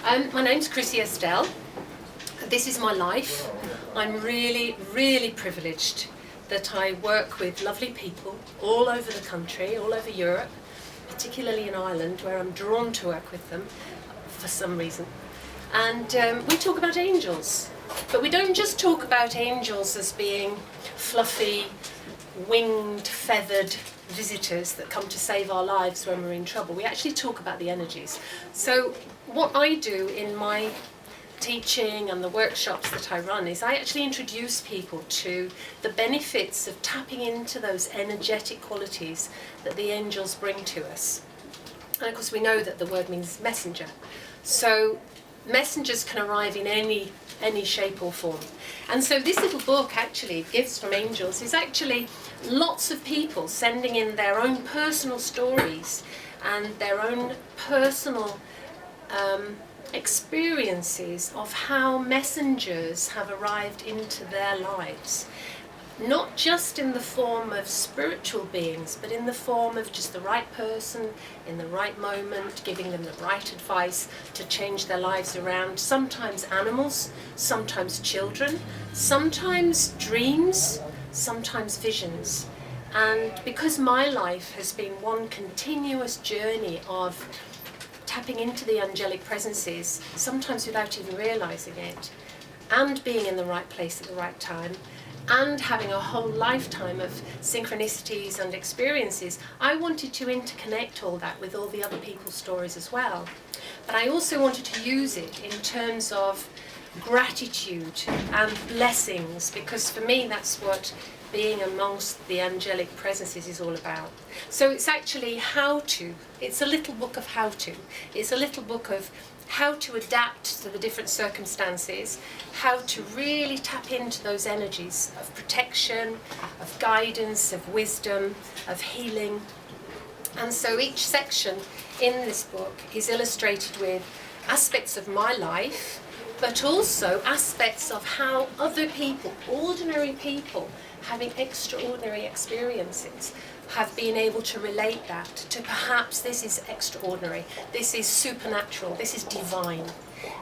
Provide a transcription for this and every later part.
My name's Chrissie Astell. This is my life. I'm really, really privileged that I work with lovely people all over the country, all over Europe, particularly in Ireland, where I'm drawn to work with them for some reason. And we talk about angels. But we don't just talk about angels as being fluffy, winged, feathered visitors that come to save our lives when we're in trouble. We actually talk about the energies. So what I do in my teaching and the workshops that I run is I actually introduce people to the benefits of tapping into those energetic qualities that the angels bring to us. And of course we know that the word means messenger. So messengers can arrive in any shape or form. And so this little book, actually, Gifts from Angels, is actually lots of people sending in their own personal stories and their own personal experiences of how messengers have arrived into their lives. Not just in the form of spiritual beings, but in the form of just the right person, in the right moment, giving them the right advice to change their lives around. Sometimes animals, sometimes children, sometimes dreams, sometimes visions. And because my life has been one continuous journey of tapping into the angelic presences, sometimes without even realising it, and being in the right place at the right time, and having a whole lifetime of synchronicities and experiences, I wanted to interconnect all that with all the other people's stories as well. But I also wanted to use it in terms of gratitude and blessings, because for me that's what being amongst the angelic presences is all about. So it's actually how to. It's a little book of how to. It's a little book of how to adapt to the different circumstances, how to really tap into those energies of protection, of guidance, of wisdom, of healing. And so each section in this book is illustrated with aspects of my life, but also aspects of how other people, ordinary people, having extraordinary experiences, have been able to relate that to perhaps this is extraordinary, this is supernatural, this is divine.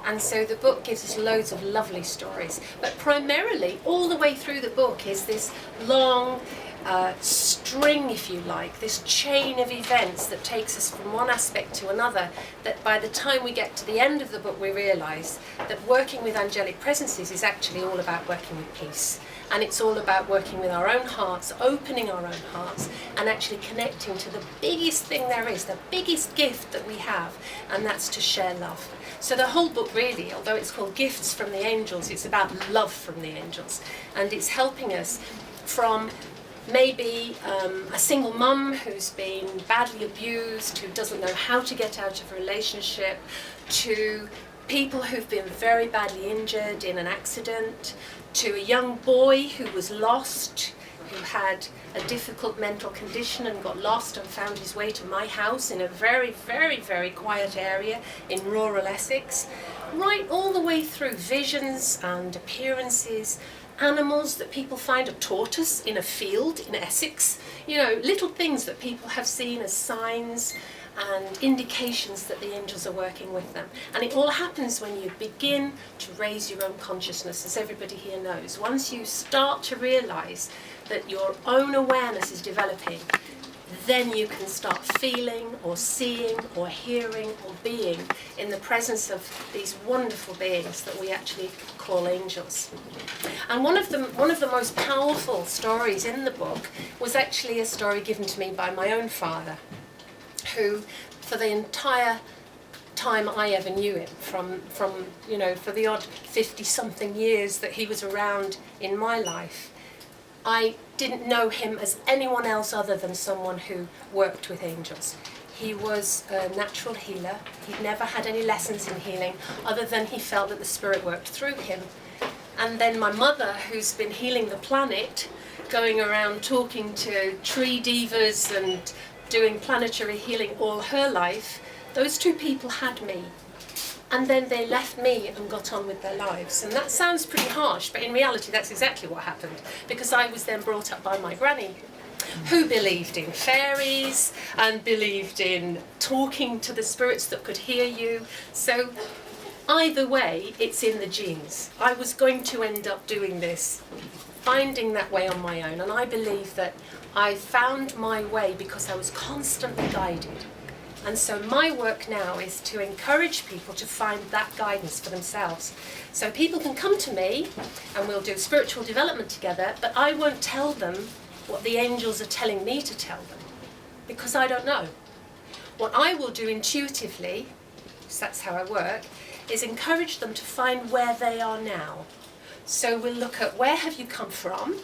And so the book gives us loads of lovely stories. But primarily, all the way through the book is this long string, if you like, this chain of events that takes us from one aspect to another, that by the time we get to the end of the book we realise that working with angelic presences is actually all about working with peace. And it's all about working with our own hearts, opening our own hearts, and actually connecting to the biggest thing there is, the biggest gift that we have, and that's to share love. So the whole book really, although it's called Gifts from the Angels, it's about love from the angels. And it's helping us from maybe a single mum who's been badly abused, who doesn't know how to get out of a relationship, to people who've been very badly injured in an accident, to a young boy who was lost, who had a difficult mental condition and got lost and found his way to my house in a very, very, very quiet area in rural Essex, right all the way through visions and appearances, animals that people find, a tortoise in a field in Essex, you know, little things that people have seen as signs and indications that the angels are working with them. And it all happens when you begin to raise your own consciousness, as everybody here knows. Once you start to realise that your own awareness is developing, then you can start feeling or seeing or hearing or being in the presence of these wonderful beings that we actually call angels. And one of the most powerful stories in the book was actually a story given to me by my own father, who, for the entire time I ever knew him, from you know, for the odd 50-something years that he was around in my life, I didn't know him as anyone else other than someone who worked with angels. He was a natural healer. He'd never had any lessons in healing other than he felt that the spirit worked through him. And then my mother, who's been healing the planet, going around talking to tree divas and doing planetary healing all her life, those two people had me. And then they left me and got on with their lives. And that sounds pretty harsh, but in reality that's exactly what happened, because I was then brought up by my granny, who believed in fairies and believed in talking to the spirits that could hear you. So Either way, it's in the genes. I was going to end up doing this, finding that way on my own, and I believe that I found my way because I was constantly guided. And so my work now is to encourage people to find that guidance for themselves. So people can come to me and we'll do spiritual development together, but I won't tell them what the angels are telling me to tell them, because I don't know. What I will do intuitively, because that's how I work, is encourage them to find where they are now. So we'll look at where have you come from,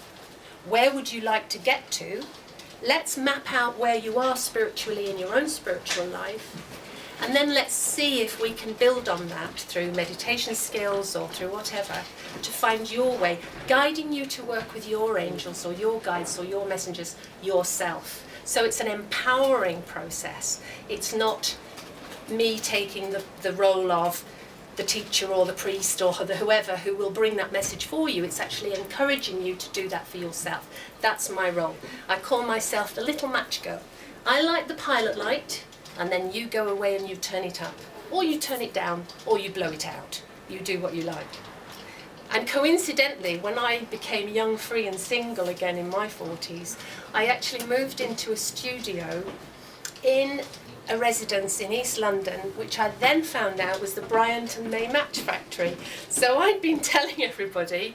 where would you like to get to, let's map out where you are spiritually in your own spiritual life, and then let's see if we can build on that through meditation skills or through whatever, to find your way, guiding you to work with your angels or your guides or your messengers yourself. So it's an empowering process. It's not me taking the role of the teacher or the priest or the whoever who will bring that message for you. It's actually encouraging you to do that for yourself. That's my role. I call myself the little match girl. I light the pilot light, and then you go away and you turn it up, or you turn it down, or you blow it out. You do what you like. And coincidentally, when I became young, free and single again in my 40s, I actually moved into a studio in a residence in East London, which I then found out was the Bryant and May Match Factory. So I'd been telling everybody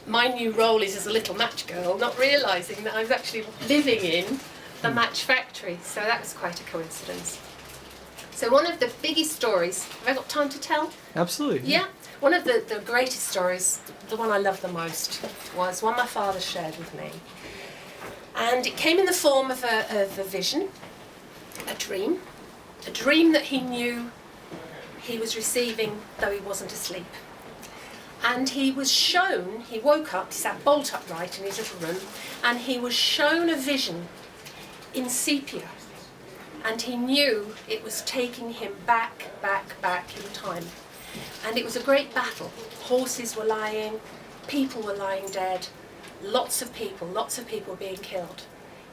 my new role is as a little match girl, not realising that I was actually living in the match factory. So that was quite a coincidence. So one of the biggest stories, have I got time to tell? Absolutely. Yeah. One of the greatest stories, the one I love the most, was one my father shared with me. And it came in the form of a vision, a dream that he knew he was receiving though he wasn't asleep. And he was shown, he woke up, he sat bolt upright in his little room, and he was shown a vision in sepia. And he knew it was taking him back in time. And it was a great battle. Horses were lying, people were lying dead, lots of people being killed.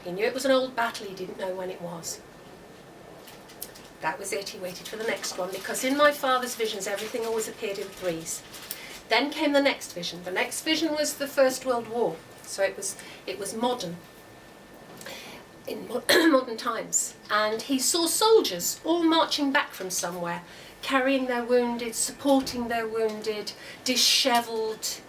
He knew it was an old battle, he didn't know when it was. That was it, he waited for the next one, because in my father's visions everything always appeared in threes. Then came the next vision. The next vision was the First World War, so it was modern, in modern times. And he saw soldiers all marching back from somewhere, carrying their wounded, supporting their wounded, dishevelled,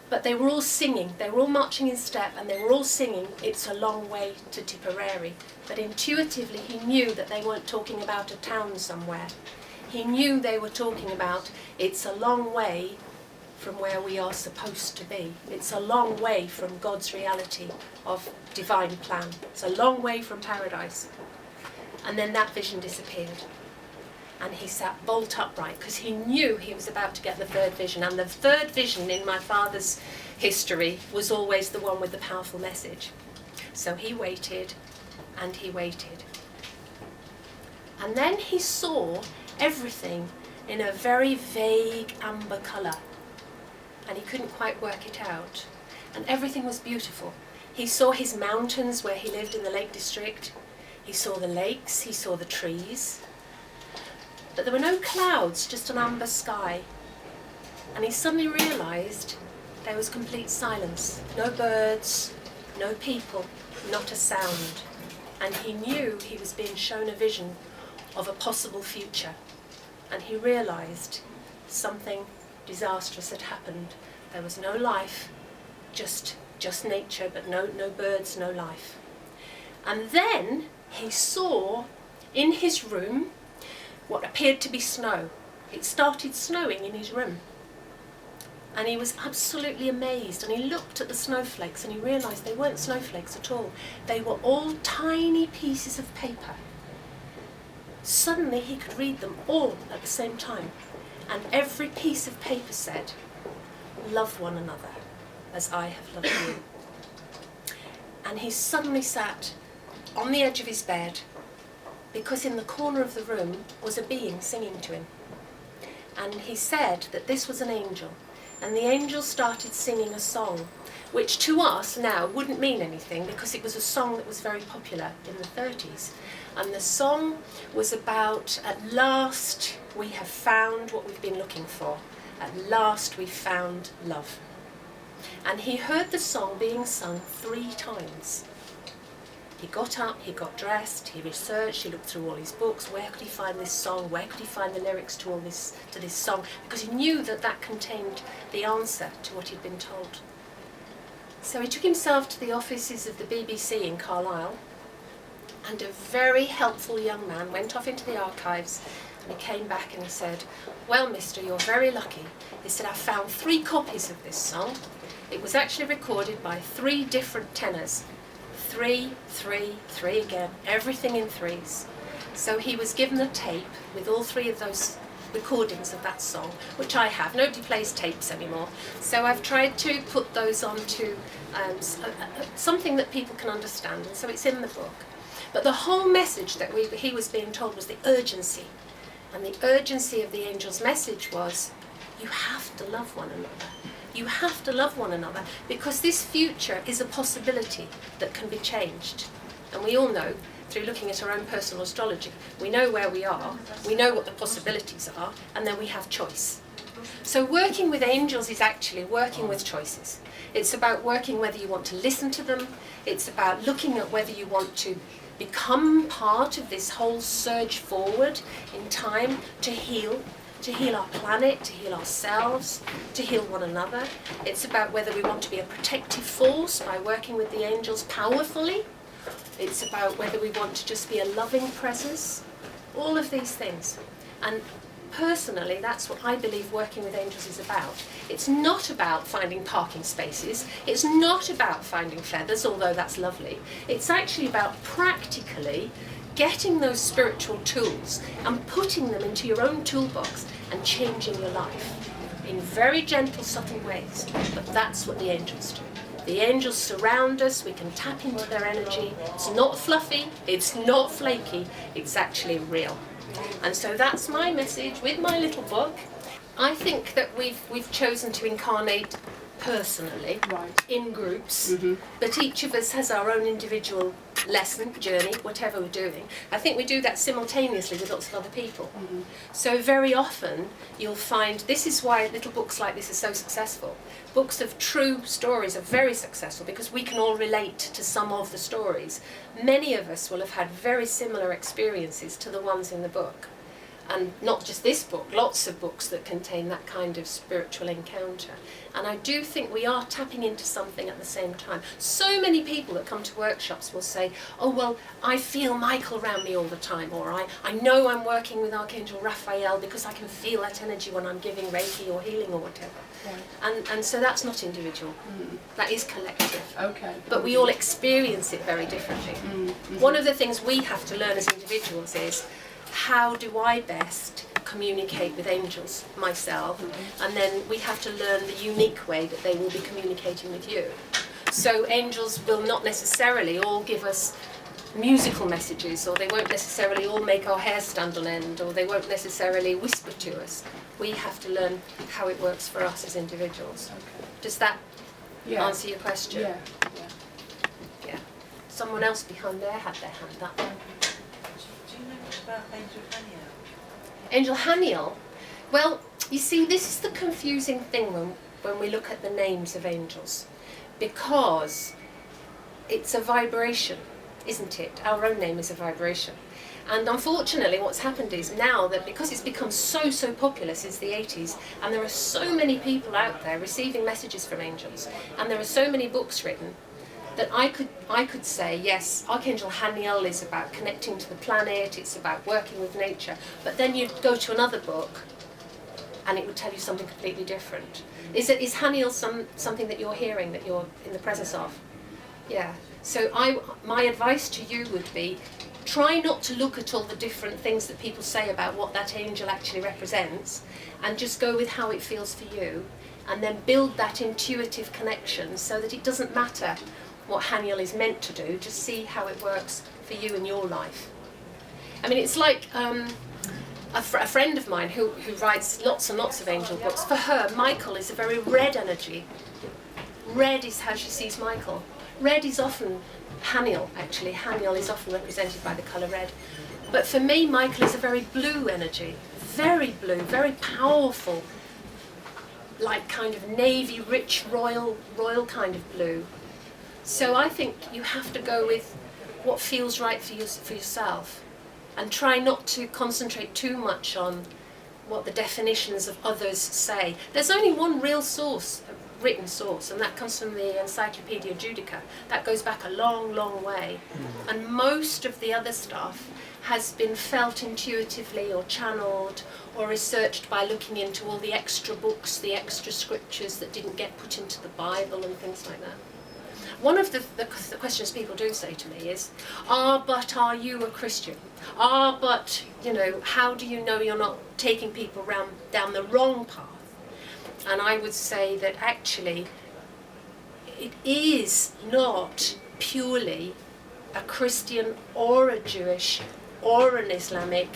but they were all singing, they were all marching in step, and they were all singing, "It's a long way to Tipperary." But intuitively he knew that they weren't talking about a town somewhere. He knew they were talking about, it's a long way from where we are supposed to be. It's a long way from God's reality of divine plan. It's a long way from paradise. And then that vision disappeared. And he sat bolt upright because he knew he was about to get the third vision. And the third vision in my father's history was always the one with the powerful message. So he waited and he waited. And then he saw everything in a very vague amber colour. And he couldn't quite work it out. And everything was beautiful. He saw his mountains where he lived in the Lake District. He saw the lakes, he saw the trees. But there were no clouds, just an amber sky. And he suddenly realised there was complete silence. No birds, no people, not a sound. And he knew he was being shown a vision of a possible future. And he realised something disastrous had happened. There was no life, just nature, but no birds, no life. And then he saw in his room what appeared to be snow. It started snowing in his room. And he was absolutely amazed, and he looked at the snowflakes and he realised they weren't snowflakes at all. They were all tiny pieces of paper. Suddenly he could read them all at the same time. And every piece of paper said, "Love one another as I have loved you." And he suddenly sat on the edge of his bed, because in the corner of the room was a being singing to him. And he said that this was an angel. And the angel started singing a song, which to us now wouldn't mean anything, because it was a song that was very popular in the 30s. And the song was about, at last we have found what we've been looking for. At last we found love. And he heard the song being sung 3 times. He got up, he got dressed, he researched, he looked through all his books. Where could he find this song? Where could he find the lyrics to this song? Because he knew that contained the answer to what he'd been told. So he took himself to the offices of the BBC in Carlisle, and a very helpful young man went off into the archives, and he came back and he said, "Well, mister, you're very lucky." He said, "I found 3 copies of this song. It was actually recorded by 3 different tenors. 3, 3, 3 again, everything in 3s. So he was given a tape with all 3 of those recordings of that song, which I have. Nobody plays tapes anymore. So I've tried to put those onto something that people can understand, and so it's in the book. But the whole message that he was being told was the urgency. And the urgency of the angel's message was, you have to love one another. You have to love one another, because this future is a possibility that can be changed. And we all know, through looking at our own personal astrology, we know where we are, we know what the possibilities are, and then we have choice. So working with angels is actually working with choices. It's about working whether you want to listen to them. It's about looking at whether you want to become part of this whole surge forward in time to heal our planet, to heal ourselves, to heal one another. It's about whether we want to be a protective force by working with the angels powerfully. It's about whether we want to just be a loving presence. All of these things. And personally, that's what I believe working with angels is about. It's not about finding parking spaces. It's not about finding feathers, although that's lovely. It's actually about practically getting those spiritual tools and putting them into your own toolbox and changing your life in very gentle, subtle ways. But that's what the angels do. The angels surround us, we can tap into their energy. It's not fluffy, it's not flaky, it's actually real. And so that's my message with my little book. I think that we've chosen to incarnate personally, in groups, but each of us has our own individual lesson, journey, whatever we're doing. I think we do that simultaneously with lots of other people. So very often you'll find, this is why little books like this are so successful. Books of true stories are very successful because we can all relate to some of the stories. Many of us will have had very similar experiences to the ones in the book. And not just this book, lots of books that contain that kind of spiritual encounter. And I do think we are tapping into something at the same time. So many people that come to workshops will say, oh, well, I feel Michael around me all the time, or I know I'm working with Archangel Raphael because I can feel that energy when I'm giving Reiki or healing or whatever. Right. And so that's not individual, that is collective. Okay. But we all experience it very differently. One of the things we have to learn as individuals is, how do I best communicate with angels myself? And then we have to learn the unique way that they will be communicating with you. So angels will not necessarily all give us musical messages, or they won't necessarily all make our hair stand on end, or they won't necessarily whisper to us. We have to learn how it works for us as individuals. Okay. Does that answer your question? Yeah. Someone else behind there had their hand up. About Angel Haniel? Angel Haniel? Well, you see, this is the confusing thing when we look at the names of angels, because it's a vibration, isn't it? Our own name is a vibration. And unfortunately what's happened is now that because it's become so popular since the 80s, and there are so many people out there receiving messages from angels, and there are so many books written, that I could say, yes, Archangel Haniel is about connecting to the planet, it's about working with nature, but then you'd go to another book and it would tell you something completely different. Is Haniel something that you're hearing, that you're in the presence of? Yeah. So my advice to you would be, try not to look at all the different things that people say about what that angel actually represents, and just go with how it feels for you, and then build that intuitive connection so that it doesn't matter what Haniel is meant to do, just see how it works for you in your life. I mean, it's like a friend of mine who writes lots and lots of angel books. For her, Michael is a very red energy. Red is how she sees Michael. Red is often, Haniel actually, Haniel is often represented by the colour red. But for me, Michael is a very blue energy, very blue, very powerful, like kind of navy, rich, royal kind of blue. So I think you have to go with what feels right for yourself, and try not to concentrate too much on what the definitions of others say. There's only one real source, a written source, and that comes from the Encyclopedia Judica. That goes back a long, long way. And most of the other stuff has been felt intuitively or channeled or researched by looking into all the extra books, the extra scriptures that didn't get put into the Bible and things like that. One of the questions people do say to me is, but are you a Christian? But, how do you know you're not taking people down the wrong path? And I would say that actually it is not purely a Christian or a Jewish or an Islamic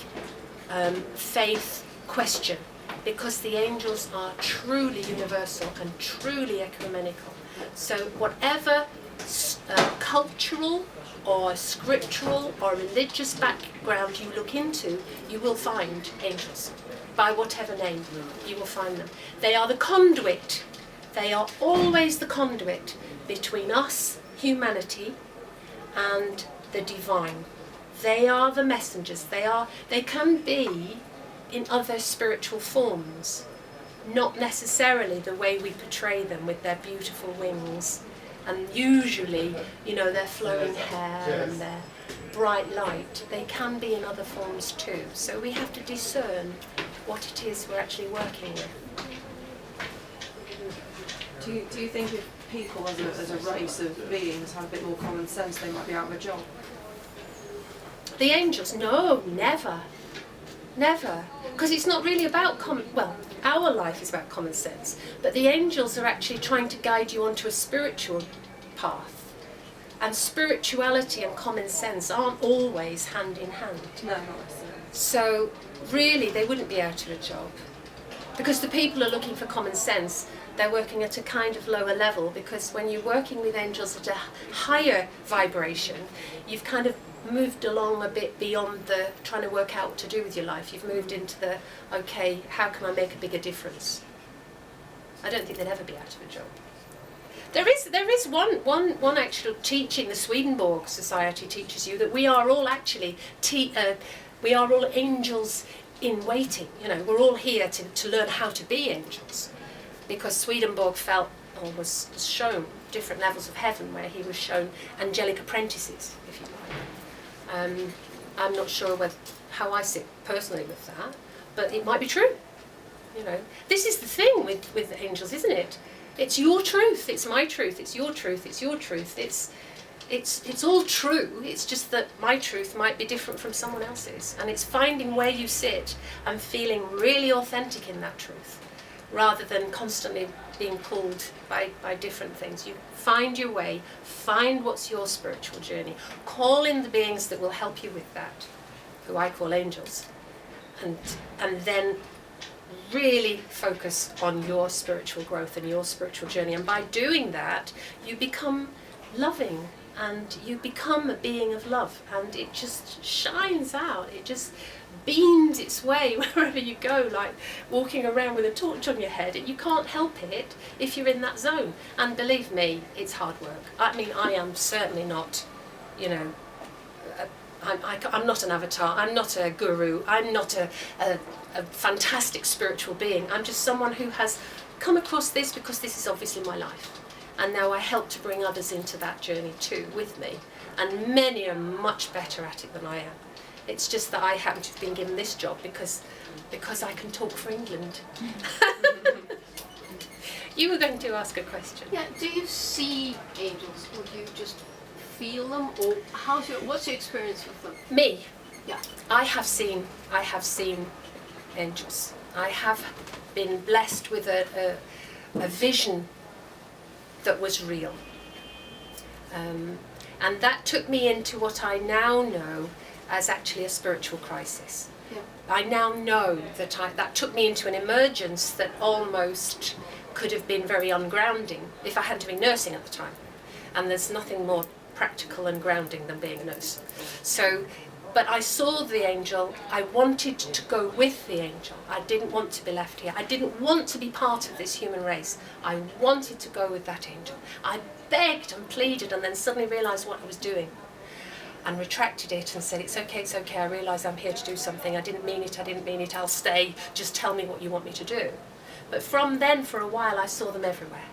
faith question, because the angels are truly universal and truly ecumenical. So whatever cultural or scriptural or religious background you look into, you will find angels. By whatever name, you will find them. They are the conduit. They are always the conduit between us, humanity, and the divine. They are the messengers. They can be in other spiritual forms, not necessarily the way we portray them with their beautiful wings and usually, their flowing hair and their bright light. They can be in other forms too. So we have to discern what it is we're actually working with. Do you think if people as a race of beings had a bit more common sense, they might be out of a job? The angels? No, never. Never. Because it's not really about our life is about common sense, but the angels are actually trying to guide you onto a spiritual path. And spirituality and common sense aren't always hand in hand. No, not necessarily. So really they wouldn't be out of a job. Because the people are looking for common sense, they're working at a kind of lower level, because when you're working with angels at a higher vibration, you've kind of moved along a bit beyond the trying to work out what to do with your life. You've moved into the, okay, how can I make a bigger difference? I don't think they'd ever be out of a job. There is one actual teaching. The Swedenborg Society teaches you that we are all actually we are all angels in waiting. We're all here to learn how to be angels, because Swedenborg felt, or was shown, different levels of heaven where he was shown angelic apprentices, if you like. I'm not sure how I sit personally with that, but it might be true. This is the thing with angels, isn't it? It's your truth, it's my truth, it's your truth, it's your truth. It's all true. It's just that my truth might be different from someone else's, and it's finding where you sit and feeling really authentic in that truth, rather than constantly being pulled by different things. You find your way, find what's your spiritual journey, call in the beings that will help you with that, who I call angels, and then really focus on your spiritual growth and your spiritual journey. And by doing that, you become loving and you become a being of love, and it just shines out. It just beams its way wherever you go, like walking around with a torch on your head. You can't help it if you're in that zone. And believe me, it's hard work. I mean, I am certainly not, I'm not an avatar, I'm not a guru, I'm not a fantastic spiritual being. I'm just someone who has come across this because this is obviously my life. And now I help to bring others into that journey too with me. And many are much better at it than I am. It's just that I happen to have been given this job because I can talk for England. You were going to ask a question. Yeah, do you see angels, or do you just feel them, or what's your experience with them? Me? Yeah. I have seen angels. I have been blessed with a vision that was real. And that took me into what I now know as actually a spiritual crisis. Yeah. I now know that took me into an emergence that almost could have been very ungrounding if I hadn't been nursing at the time. and there's nothing more practical and grounding than being a nurse. So, but I saw the angel, I wanted to go with the angel. I didn't want to be left here. I didn't want to be part of this human race. I wanted to go with that angel. I begged and pleaded and then suddenly realised what I was doing and retracted it and said, it's okay, I realise I'm here to do something. I didn't mean it, I'll stay. Just tell me what you want me to do. But from then, for a while, I saw them everywhere.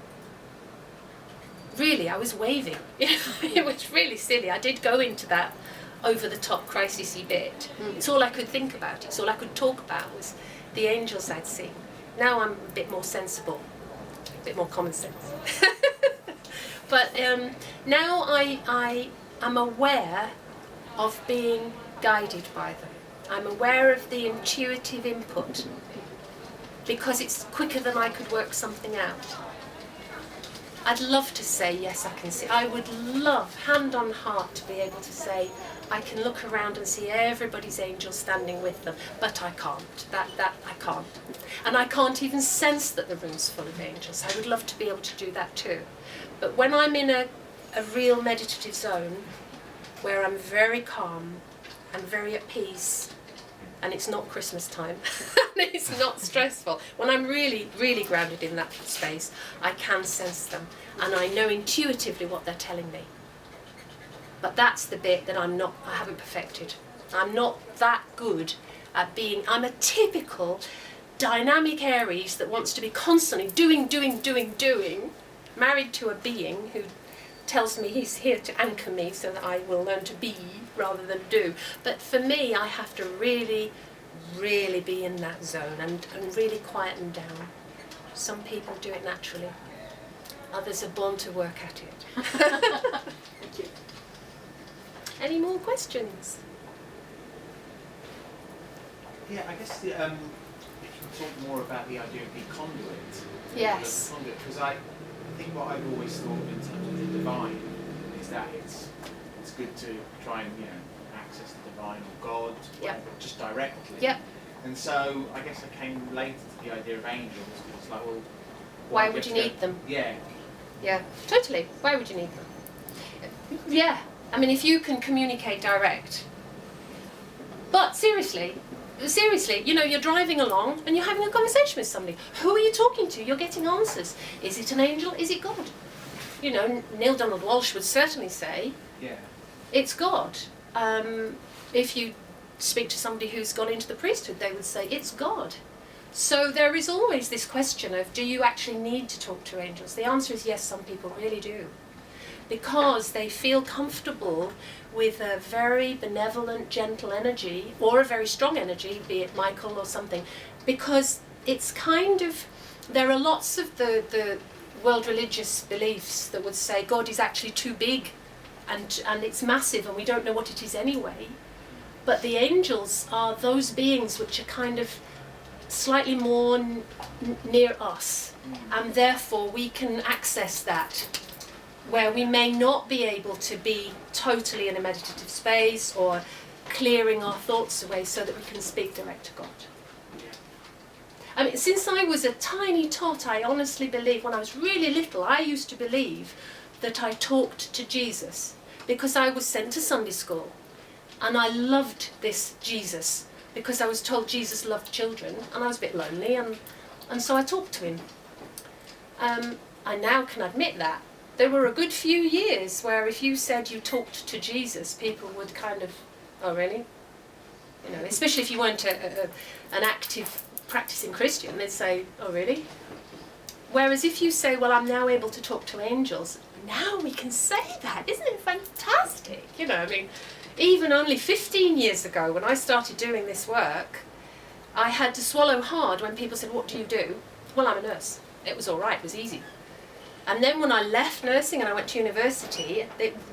Really, I was waving. It was really silly. I did go into that over-the-top crisisy bit. It's all I could think about. It's all I could talk about was the angels I'd seen. Now I'm a bit more sensible, a bit more common sense. But now I am aware of being guided by them. I'm aware of the intuitive input because it's quicker than I could work something out. I'd love to say, yes, I can see. I would love, hand on heart, to be able to say, I can look around and see everybody's angels standing with them, but I can't. That I can't. And I can't even sense that the room's full of angels. I would love to be able to do that too. But when I'm in a real meditative zone, where I'm very calm and very at peace, and it's not Christmas time, and it's not stressful. When I'm really, really grounded in that space, I can sense them, and I know intuitively what they're telling me. But that's the bit that I haven't perfected. I'm not that good at being, I'm a typical dynamic Aries that wants to be constantly doing, married to a being who tells me he's here to anchor me so that I will learn to be rather than do. But for me, I have to really, really be in that zone and really quieten down. Some people do it naturally. Others are born to work at it. Thank you. Any more questions? Yeah, I guess if you can talk more about the idea of the conduit. Yes. Because I think what I've always thought in terms of the divine is that it's good to try and access the divine or God, just directly. Yep. And so I guess I came later to the idea of angels because it's like, well, why would you need them? Yeah. Yeah, totally. Why would you need them? Yeah. I mean, if you can communicate direct. But seriously, you're driving along and you're having a conversation with somebody. Who are you talking to? You're getting answers. Is it an angel? Is it God? Neil Donald Walsh would certainly say, it's God. If you speak to somebody who's gone into the priesthood, they would say, it's God. So there is always this question of, do you actually need to talk to angels? The answer is yes, some people really do. Because they feel comfortable with a very benevolent, gentle energy, or a very strong energy, be it Michael or something, because it's kind of, there are lots of the world religious beliefs that would say God is actually too big and it's massive and we don't know what it is anyway. But the angels are those beings which are kind of slightly more near us, and therefore we can access that, where we may not be able to be totally in a meditative space or clearing our thoughts away so that we can speak direct to God. I mean, since I was a tiny tot, I honestly believe, when I was really little, I used to believe that I talked to Jesus because I was sent to Sunday school and I loved this Jesus because I was told Jesus loved children and I was a bit lonely and so I talked to him. I now can admit that. There were a good few years where if you said you talked to Jesus, people would kind of, oh really? Especially if you weren't an active practicing Christian, they'd say, oh really? Whereas if you say, well, I'm now able to talk to angels, now we can say that, isn't it fantastic? Even only 15 years ago when I started doing this work, I had to swallow hard when people said, what do you do? Well, I'm a nurse. It was all right, it was easy. And then when I left nursing and I went to university,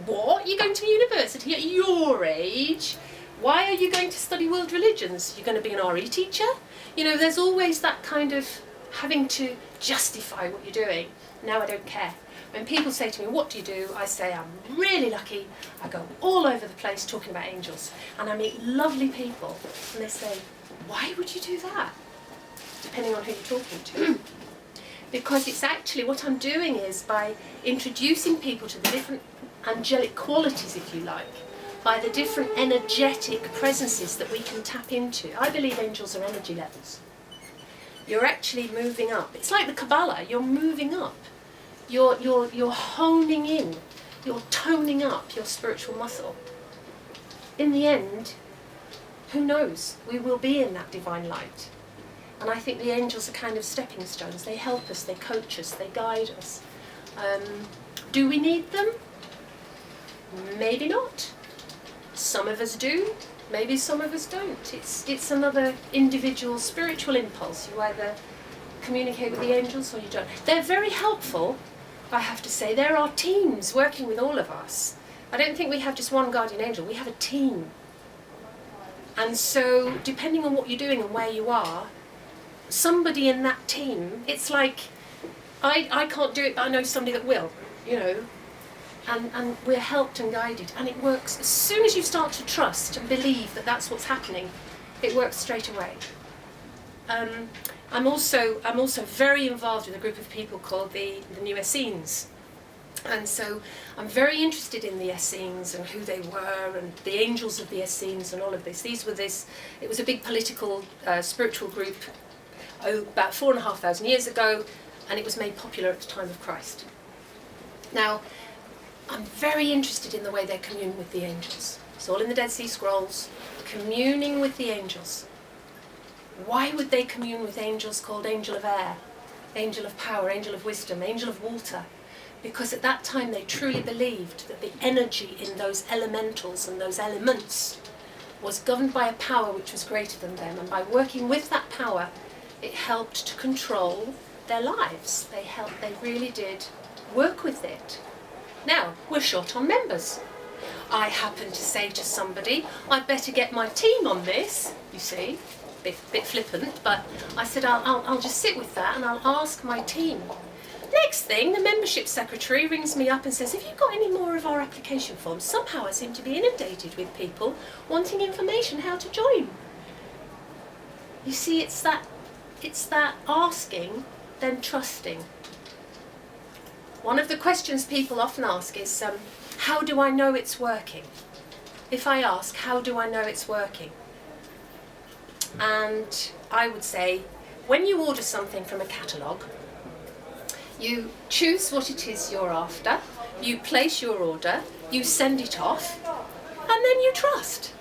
what? You're going to university at your age? Why are you going to study world religions? You're going to be an RE teacher? There's always that kind of having to justify what you're doing. Now I don't care. When people say to me, what do you do? I say, I'm really lucky. I go all over the place talking about angels. And I meet lovely people. And they say, why would you do that? Depending on who you're talking to. because it's actually what I'm doing is by introducing people to the different angelic qualities, if you like, by the different energetic presences that we can tap into. I believe angels are energy levels. You're actually moving up. It's like the Kabbalah. You're moving up. You're honing in. You're toning up your spiritual muscle. In the end, who knows? We will be in that divine light. And I think the angels are kind of stepping stones. They help us, they coach us, they guide us. Do we need them? Maybe not. Some of us do, maybe some of us don't. It's another individual spiritual impulse. You either communicate with the angels or you don't. They're very helpful, I have to say. There are teams working with all of us. I don't think we have just one guardian angel, we have a team. And so, depending on what you're doing and where you are, somebody in that team, it's like, I can't do it, but I know somebody that will, you know. And we're helped and guided, and it works. As soon as you start to trust and believe that that's what's happening, it works straight away. I'm also very involved with a group of people called the New Essenes. And so I'm very interested in the Essenes and who they were and the angels of the Essenes and all of this. It was a big political, spiritual group about 4,500 years ago, and it was made popular at the time of Christ. Now, I'm very interested in the way they commune with the angels. It's all in the Dead Sea Scrolls, communing with the angels. Why would they commune with angels called angel of air, angel of power, angel of wisdom, angel of water? Because at that time they truly believed that the energy in those elementals and those elements was governed by a power which was greater than them, and by working with that power, it helped to control their lives. They really did work with it. Now, we're short on members. I happened to say to somebody, I'd better get my team on this, you see, bit flippant, but I said I'll just sit with that and I'll ask my team. Next thing, the membership secretary rings me up and says, have you got any more of our application forms? Somehow I seem to be inundated with people wanting information how to join. You see, it's that asking, then trusting. One of the questions people often ask is, how do I know it's working? If I ask, how do I know it's working? And I would say, when you order something from a catalogue, you choose what it is you're after, you place your order, you send it off, and then you trust.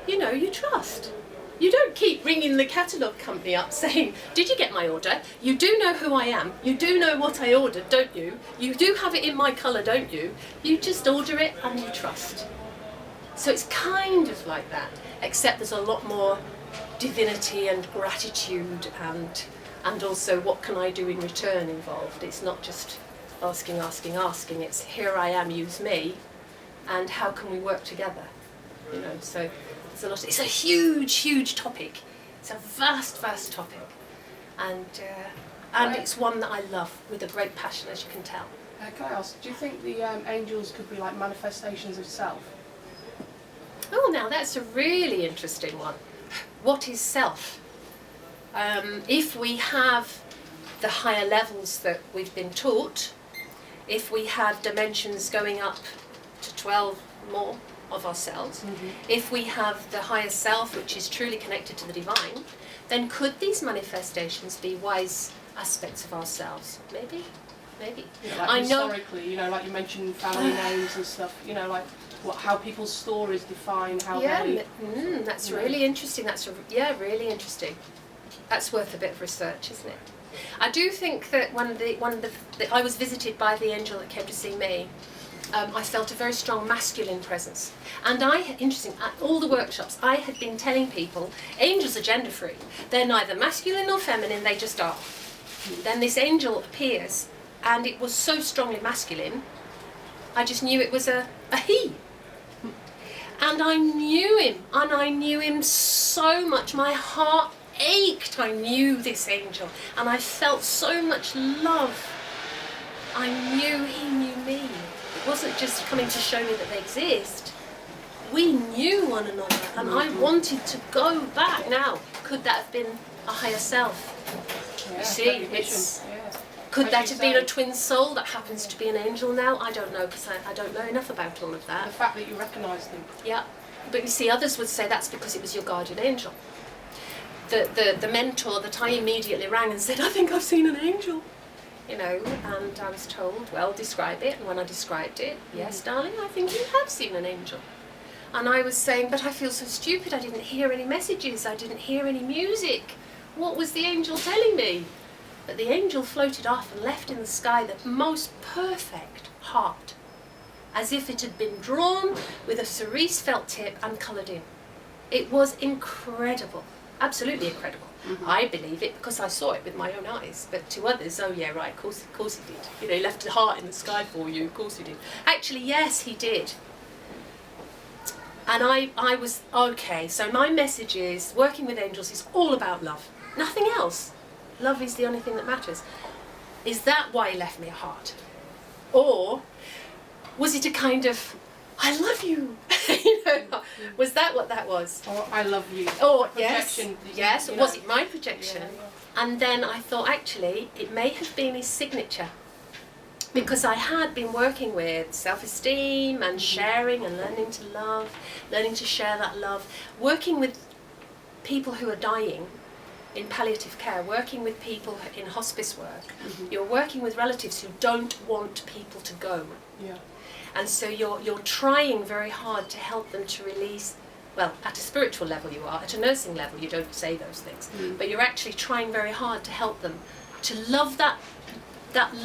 You know, you trust. You don't keep ringing the catalogue company up saying, did you get my order? You do know who I am. You do know what I ordered, don't you? You do have it in my colour, don't you? You just order it and you trust. So it's kind of like that, except there's a lot more divinity and gratitude and also what can I do in return involved. It's not just asking. It's here I am, use me, and how can we work together? You know, so it's a lot. It's a huge topic. It's a vast topic, and it's one that I love with a great passion, as you can tell. Can I ask, do you think the angels could be like manifestations of self? Oh, now that's a really interesting one. What is self? If we have the higher levels that we've been taught, if we have dimensions going up to 12 more of ourselves, if we have the higher self which is truly connected to the divine, then could these manifestations be wise aspects of ourselves? Maybe. You know, like historically, you know, like you mentioned family names and stuff, you know, like how people's stories define how they... That's really interesting. Really interesting. That's worth a bit of research, isn't it? I do think that I was visited by the angel that came to see me. I felt a very strong masculine presence. And interesting, at all the workshops, I had been telling people, angels are gender free. They're neither masculine nor feminine, they just are. Then this angel appears, and it was so strongly masculine, I just knew it was a he. And I knew him so much, my heart ached. I knew this angel, and I felt so much love. I knew he knew me. It wasn't just coming to show me that they exist. We knew one another, and I wanted to go back. Now, could that have been a higher self? Yeah, see, recognition. it's... Yeah. Could As that you have been say. a twin soul that happens to be an angel now? I don't know, because I don't know enough about all of The that. fact that you recognise them. Yeah, but you see, others would say that's because it was your guardian angel. The mentor that I immediately rang and said, I think I've seen an angel. You know, and I was told, well, describe it. And when I described it, yes, darling, I think you have seen an angel. And I was saying, but I feel so stupid. I didn't hear any messages. I didn't hear any music. What was the angel telling me? But the angel floated off and left in the sky the most perfect heart, as if it had been drawn with a cerise felt tip and coloured in. It was incredible, absolutely incredible. I believe it because I saw it with my own eyes, but to others, oh yeah, right, of course he did. You know, he left a heart in the sky for you, of course he did. Actually, yes, he did. And I was, okay, so my message is, working with angels is all about love, nothing else. Love is the only thing that matters. Is that why he left me a heart? Or was it a kind of, I love you? You know, was that what that was? Or I love you. Oh, Projection, yes. you Was know. it my projection? Yeah. And then I thought, actually, it may have been his signature. Because I had been working with self-esteem and sharing and learning to love, learning to share that love, working with people who are dying in palliative care, working with people in hospice work. You're working with relatives who don't want people to go. Yeah. And so you're trying very hard to help them to release, well, at a spiritual level you are, at a nursing level you don't say those things, but you're actually trying very hard to help them to love that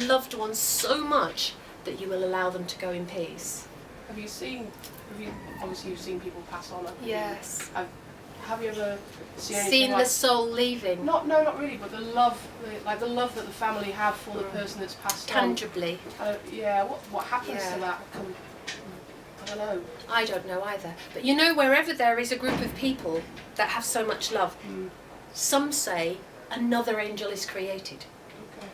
loved one so much that you will allow them to go in peace. Obviously you've seen people pass on. Yes. Have you ever seen anything Seen like, the soul leaving. not really, but the love that the family have for the person that's passed Tangibly. on. What happens to that? I don't know. I don't know either. But you know, wherever there is a group of people that have so much love, some say another angel is created. Okay.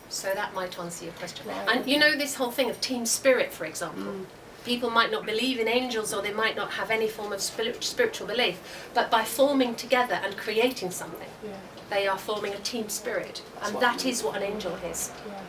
So that might answer your question. Right. And you know this whole thing of team spirit, for example. People might not believe in angels or they might not have any form of spiritual belief, but by forming together and creating something, they are forming a team spirit. And that is what an angel is. Yeah.